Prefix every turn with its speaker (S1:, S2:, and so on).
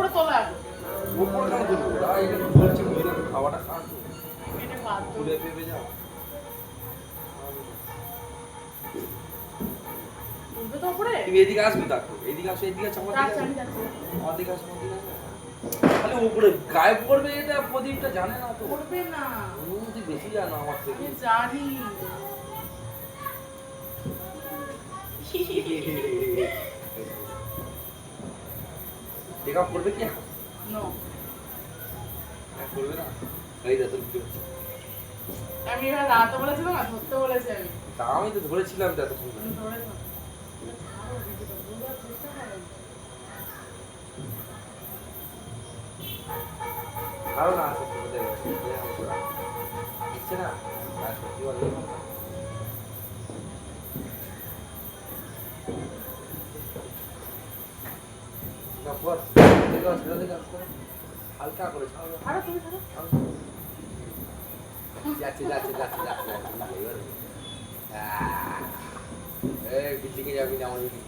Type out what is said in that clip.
S1: উপরে তোলা আগে।
S2: উপরে কেন তুলবো? এটা বলছি খাওয়াটা খান তো।
S1: এটা বাদ দাও।
S2: তুলে পেপে যাও।
S1: তুলবে তো উপরে?
S2: তুমি এদিকে আসবে দেখো, এদিকে আসো, এদিকে আসো, আমার
S1: যাচ্ছি,
S2: দিকে
S1: আমি
S2: আসো।
S1: যাচ্ছি।
S2: আমার দিকে আসো, আমার দিকে আসো। খালি উপরে গায়েব করবে, এটা প্রদীপটা জানে না তো।
S1: করবে না।
S2: তুই বেশি জানো আমার থেকে।
S1: আমি জানি।
S2: মেকআপ করবে কি?
S1: নো।
S2: করবে না? এই দেখো তুমি।
S1: আমি এবার রাতে বলেছিলাম না, ধরতে বলেছি আমি।
S2: তা আমি তো ধরেছিলাম তো এতক্ষণ।
S1: আমি ধরে না। ছাড়ো ভিডিওটা, বোঝার চেষ্টা করো।
S2: আরো না আছে তোমাদের ইচ্ছে না আর সত্যি বলতে না পর দেখো ছেড়ে দেখো হালকা করে ছাড়ো।
S1: আরে তুমি ছাড়ো।
S2: যাচ্ছে যাচ্ছে যাচ্ছে যাচ্ছে এই বিল্ডিংয়ে যাবি না আমার বিল্ডিং